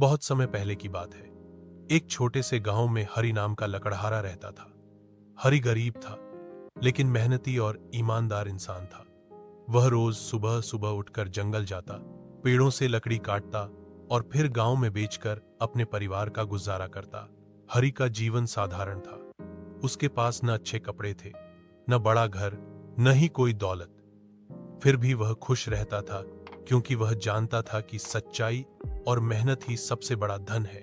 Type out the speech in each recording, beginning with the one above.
बहुत समय पहले की बात है। एक छोटे से गांव में हरि नाम का लकड़हारा रहता था। हरि गरीब था, लेकिन मेहनती और ईमानदार इंसान था। वह रोज सुबह सुबह उठकर जंगल जाता, पेड़ों से लकड़ी काटता और फिर गांव में बेचकर अपने परिवार का गुजारा करता। हरि का जीवन साधारण था। उसके पास न अच्छे कपड़े थे, न बड़ा घर, न ही कोई दौलत। फिर भी वह खुश रहता था, क्योंकि वह जानता था कि सच्चाई और मेहनत ही सबसे बड़ा धन है।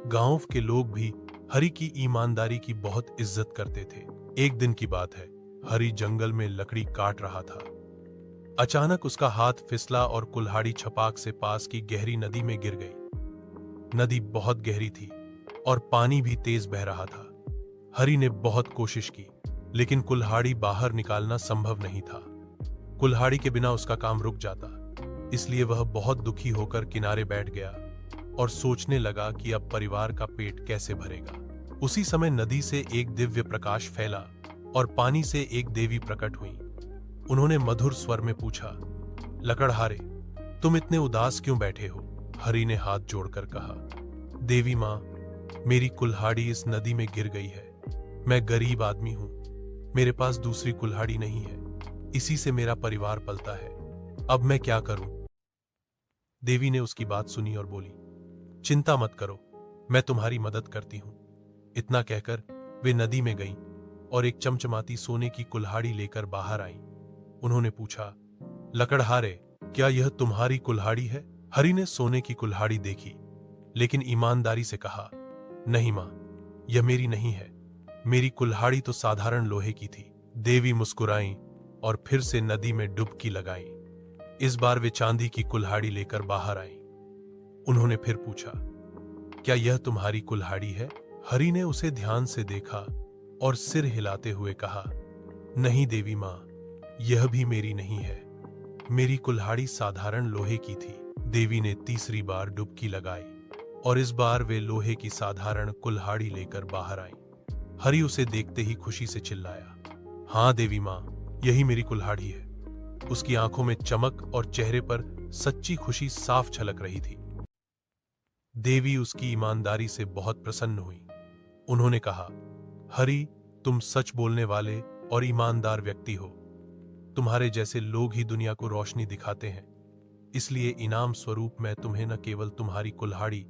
गांव के लोग भी हरि की ईमानदारी की बहुत इज्जत करते थे। एक दिन की बात है, हरि जंगल में लकड़ी काट रहा था। अचानक उसका हाथ फिसला और कुल्हाड़ी छपाक से पास की गहरी नदी में गिर गई। नदी बहुत गहरी थी और पानी भी तेज बह रहा था। हरि ने बहुत कोशिश की, लेकिन कुल्हाड़ी बाहर निकालना संभव नहीं था। कुल्हाड़ी के बिना उसका काम रुक जाता। इसलिए वह बहुत दुखी होकर किनारे बैठ गया और सोचने लगा कि अब परिवार का पेट कैसे भरेगा। उसी समय नदी से एक दिव्य प्रकाश फैला और पानी से एक देवी प्रकट हुई। उन्होंने मधुर स्वर में पूछा, लकड़हारे, तुम इतने उदास क्यों बैठे हो? हरि ने हाथ जोड़कर कहा, देवी मां, मेरी कुल्हाड़ी इस नदी में गिर गई है। मैं गरीब आदमी हूं, मेरे पास दूसरी कुल्हाड़ी नहीं है। इसी से मेरा परिवार पलता है। अब मैं क्या करूं? देवी ने उसकी बात सुनी और बोली, चिंता मत करो, मैं तुम्हारी मदद करती हूं। इतना कहकर वे नदी में गईं और एक चमचमाती सोने की कुल्हाड़ी लेकर बाहर आईं। उन्होंने पूछा, लकड़हारे, क्या यह तुम्हारी कुल्हाड़ी है? हरि ने सोने की कुल्हाड़ी देखी, लेकिन ईमानदारी से कहा, नहीं मां, यह मेरी नहीं है। मेरी कुल्हाड़ी तो साधारण लोहे की थी। देवी मुस्कुराईं और फिर से नदी में डुबकी लगाईं। इस बार वे चांदी की कुल्हाड़ी लेकर बाहर आईं। उन्होंने फिर पूछा, क्या यह तुम्हारी कुल्हाड़ी है? हरि ने उसे ध्यान से देखा और सिर हिलाते हुए कहा, नहीं देवी मां, यह भी मेरी नहीं है। मेरी कुल्हाड़ी साधारण लोहे की थी। देवी ने तीसरी बार डुबकी लगाई और इस बार वे लोहे की साधारण कुल्हाड़ी लेकर बाहर आईं। हरि उसे देखते ही खुशी से चिल्लाया, हां देवी मां, यही मेरी कुल्हाड़ी है। उसकी आंखों में चमक और चेहरे पर सच्ची खुशी साफ झलक रही थी। देवी उसकी ईमानदारी से बहुत प्रसन्न हुई। उन्होंने कहा, हरि, तुम सच बोलने वाले और ईमानदार व्यक्ति हो। तुम्हारे जैसे लोग ही दुनिया को रोशनी दिखाते हैं। इसलिए इनाम स्वरूप मैं तुम्हें न केवल तुम्हारी कुल्हाड़ी,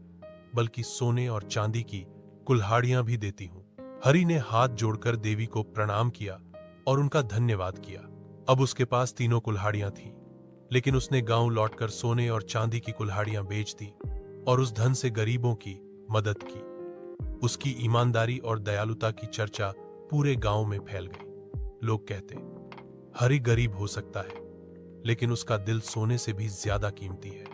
बल्कि सोने और चांदी की कुल्हाड़ियां भी देती हूं। हरि ने हाथ जोड़कर देवी को प्रणाम किया और उनका धन्यवाद किया। अब उसके पास तीनों कुल्हाड़ियां थीं, लेकिन उसने गांव लौटकर सोने और चांदी की कुल्हाड़ियां बेच दी और उस धन से गरीबों की मदद की। उसकी ईमानदारी और दयालुता की चर्चा पूरे गांव में फैल गई। लोग कहते, हरि गरीब हो सकता है, लेकिन उसका दिल सोने से भी ज्यादा कीमती है।